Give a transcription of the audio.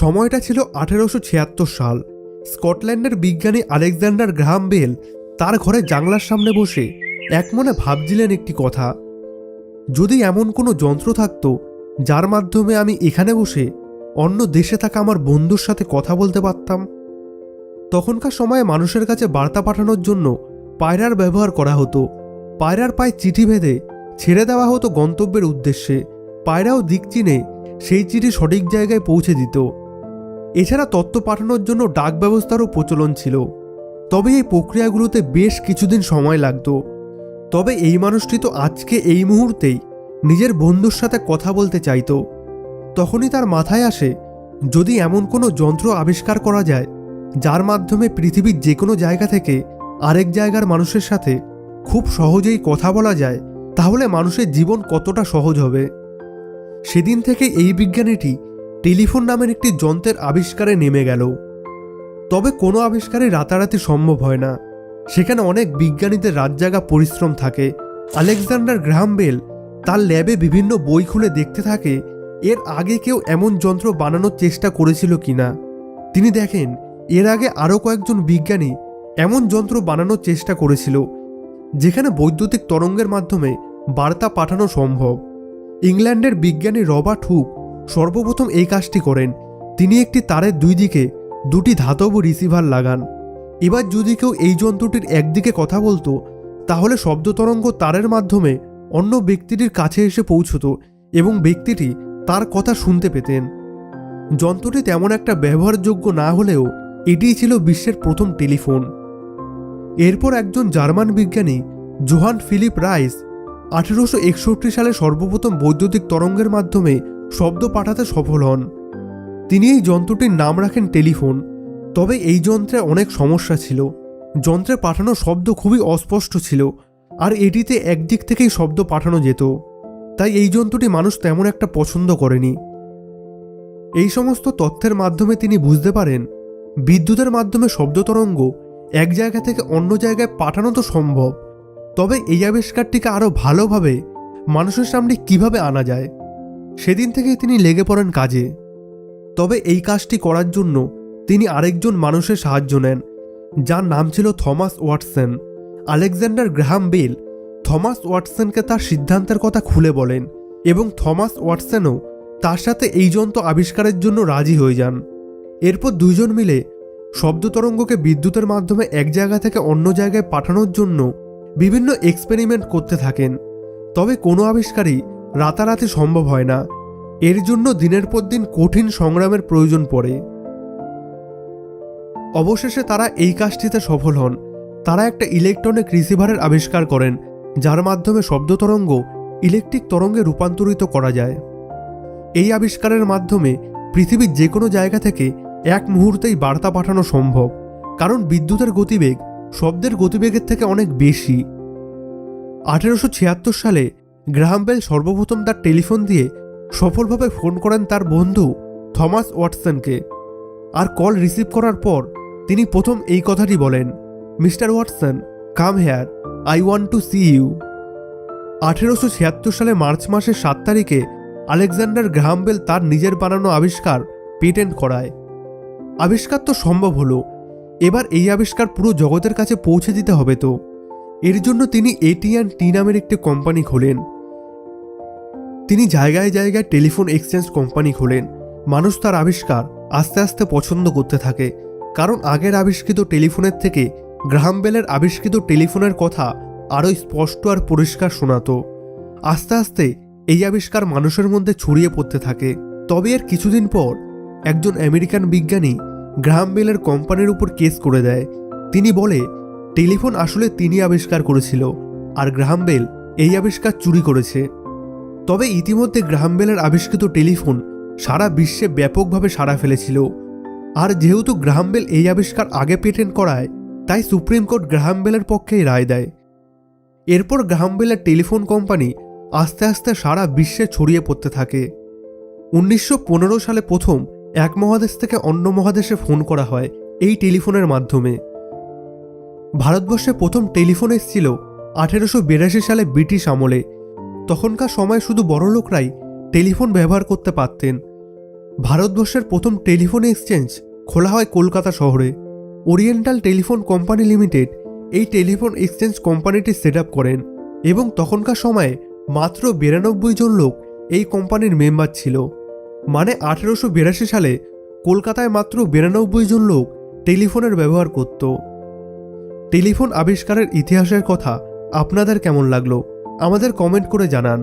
সময়টা ছিল 1876 সাল। স্কটল্যান্ডের বিজ্ঞানী আলেকজান্ডার গ্রাহাম বেল তার ঘরে জানলার সামনে বসে একমনে ভাবছিলেন একটি কথা। যদি এমন কোনো যন্ত্র থাকতো যার মাধ্যমে আমি এখানে বসে অন্য দেশে থাকা আমার বন্ধুর সাথে কথা বলতে পারতাম। তখনকার সময়ে মানুষের কাছে বার্তা পাঠানোর জন্য পায়রার ব্যবহার করা হতো। পায়রার পায়ে চিঠি বেঁধে ছেড়ে দেওয়া হতো গন্তব্যের উদ্দেশ্যে। পায়রাও দিক চিনে সেই চিঠি সঠিক জায়গায় পৌঁছে দিত। এছাড়া তথ্য পাঠানোর জন্য ডাক ব্যবস্থারও প্রচলন ছিল। তবে এই প্রক্রিয়াগুলোতে বেশ কিছুদিন সময় লাগত। তবে এই মানুষটি তো আজকে এই মুহূর্তেই নিজের বন্ধুর সাথে কথা বলতে চাইত। তখনই তার মাথায় আসে, যদি এমন কোনো যন্ত্র আবিষ্কার করা যায় যার মাধ্যমে পৃথিবীর যে কোনো জায়গা থেকে আরেক জায়গার মানুষের সাথে খুব সহজেই কথা বলা যায়, তাহলে মানুষের জীবন কতটা সহজ হবে। সেদিন থেকে এই বিজ্ঞানীটি টেলিফোন নামের একটি যন্ত্রের আবিষ্কারে নেমে গেল। তবে কোনো আবিষ্কারই রাতারাতি সম্ভব হয় না, সেখানে অনেক বিজ্ঞানীদের রাতজাগা পরিশ্রম থাকে। আলেকজান্ডার গ্রাহাম বেল তার ল্যাবে বিভিন্ন বই খুলে দেখতে থাকে এর আগে কেউ এমন যন্ত্র বানানোর চেষ্টা করেছিল কিনা। তিনি দেখেন এর আগে আরও কয়েকজন বিজ্ঞানী এমন যন্ত্র বানানোর চেষ্টা করেছিল যেখানে বৈদ্যুতিক তরঙ্গের মাধ্যমে বার্তা পাঠানো সম্ভব। ইংল্যান্ডের বিজ্ঞানী রবার্ট হুক সর্বপ্রথম এই কাজটি করেন। তিনি একটি তারের দুই দিকে দুটি ধাতব রিসিভার লাগান। এবার যদি কেউ এই যন্ত্রটির একদিকে কথা বলতো, তাহলে শব্দ তরঙ্গ তারের মাধ্যমে অন্য ব্যক্তিটির কাছে এসে পৌঁছত এবং ব্যক্তিটি তার কথা শুনতে পেতেন। যন্ত্রটি তেমন একটা ব্যবহারযোগ্য না হলেও এটিই ছিল বিশ্বের প্রথম টেলিফোন। এরপর একজন জার্মান বিজ্ঞানী জোহান ফিলিপ রাইস 1861 সালে সর্বপ্রথম বৈদ্যুতিক তরঙ্গের মাধ্যমে শব্দ পাঠাতে সফল হন। তিনি এই যন্ত্রটির নাম রাখেন টেলিফোন। তবে এই যন্ত্রে অনেক সমস্যা ছিল। যন্ত্রে পাঠানো শব্দ খুবই অস্পষ্ট ছিল, আর এটিতে একদিক থেকেই শব্দ পাঠানো যেত। তাই এই যন্ত্রটি মানুষ তেমন একটা পছন্দ করেনি। এই সমস্ত তথ্যের মাধ্যমে তিনি বুঝতে পারেন বিদ্যুতের মাধ্যমে শব্দ তরঙ্গ এক জায়গা থেকে অন্য জায়গায় পাঠানো তো সম্ভব, তবে এই আবিষ্কারটিকে আরও ভালোভাবে মানুষের সামনে কিভাবে আনা যায়, সেদিন থেকেই তিনি লেগে পড়েন কাজে। তবে এই কাজটি করার জন্য তিনি আরেকজন মানুষের সাহায্য নেন, যার নাম ছিল Thomas Watson. Alexander Graham Bell Thomas ওয়াটসনকে তার সিদ্ধান্তের কথা খুলে বলেন এবং থমাস ওয়াটসনও তার সাথে এই যন্ত্র আবিষ্কারের জন্য রাজি হয়ে যান। এরপর দুইজন মিলে শব্দ তরঙ্গকে বিদ্যুতের মাধ্যমে এক জায়গা থেকে অন্য জায়গায় পাঠানোর জন্য বিভিন্ন এক্সপেরিমেন্ট করতে থাকেন। তবে কোনো আবিষ্কারই রাতারাতি সম্ভব হয় না। এর জন্য দিনের পর দিন কঠিন সংগ্রামের প্রয়োজন পড়ে। অবশেষে তারা এই কাজটিতে সফল হন। তারা একটা ইলেকট্রনিক রিসিভারের আবিষ্কার করেন, যার মাধ্যমে শব্দ তরঙ্গ ইলেকট্রিক তরঙ্গে রূপান্তরিত করা যায়। এই আবিষ্কারের মাধ্যমে পৃথিবীর যে কোনো জায়গা থেকে এক মুহূর্তেই বার্তা পাঠানো সম্ভব, কারণ বিদ্যুতের গতিবেগ শব্দের গতিবেগের থেকে অনেক বেশি। 1876 সালে গ্রাহাম বেল সর্বপ্রথম তার টেলিফোন দিয়ে সফলভাবে ফোন করেন তার বন্ধু থমাস ওয়াটসনকে। আর কল রিসিভ করার পর তিনি প্রথম এই কথাটি বলেন, mister Watson, come here, I want to see you. 1876 সালে মার্চ মাসের 7 তারিখে আলেকজান্ডার গ্রাহাম বেল তার নিজের বানানো আবিষ্কার পেটেন্ট করায়। আবিষ্কার তো সম্ভব হলো, এবার এই আবিষ্কার পুরো জগতের কাছে পৌঁছে দিতে হবে। তো এর জন্য তিনি AT&T নামের একটি কোম্পানি খোলেন। তিনি জায়গায় জায়গায় টেলিফোন এক্সচেঞ্জ কোম্পানি খোলেন। মানুষ তার আবিষ্কার আস্তে আস্তে পছন্দ করতে থাকে, কারণ আগের আবিষ্কৃত টেলিফোনের থেকে গ্রাহাম বেলের আবিষ্কৃত টেলিফোনের কথা আরও স্পষ্ট আর পরিষ্কার শোনাতো। আস্তে আস্তে এই আবিষ্কার মানুষের মধ্যে ছড়িয়ে পড়তে থাকে। তবে এর কিছুদিন পর একজন আমেরিকান বিজ্ঞানী গ্রাহাম বেলের কোম্পানির উপর কেস করে দেয়। তিনি বলে টেলিফোন আসলে তিনি আবিষ্কার করেছিল, আর গ্রাহাম বেল এই আবিষ্কার চুরি করেছে। তবে ইতিমধ্যে গ্রাহাম বেলের আবিষ্কৃত টেলিফোন সারা বিশ্বে ব্যাপকভাবে সাড়া ফেলেছিল। আর যেহেতু গ্রাহাম বেল এই আবিষ্কার আগে পেটেন্ট করায়, তাই সুপ্রিম কোর্ট গ্রাহাম বেলের পক্ষেই রায় দেয়। এরপর গ্রাহাম বেলের টেলিফোন কোম্পানি আস্তে আস্তে সারা বিশ্বে ছড়িয়ে পড়তে থাকে। 1915 সালে প্রথম এক মহাদেশ থেকে অন্য মহাদেশে ফোন করা হয় এই টেলিফোনের মাধ্যমে। ভারতবর্ষে প্রথম টেলিফোন এসেছিল 1882 সালে ব্রিটিশ আমলে। তখনকার সময় শুধু বড়লোকরাই টেলিফোন ব্যবহার করতে পারতেন। ভারতবর্ষের প্রথম টেলিফোন এক্সচেঞ্জ খোলা হয় কলকাতা শহরে। ওরিয়েন্টাল টেলিফোন কোম্পানি লিমিটেড এই টেলিফোন এক্সচেঞ্জ কোম্পানিটি সেট আপ করেন এবং তখনকার সময়ে মাত্র 92 জন লোক এই কোম্পানির মেম্বার ছিল। মানে 1882 সালে কলকাতায় মাত্র 92 জন লোক টেলিফোনের ব্যবহার করত। টেলিফোন আবিষ্কারের ইতিহাসের কথা আপনাদের কেমন লাগলো আমাদের কমেন্ট করে জানান।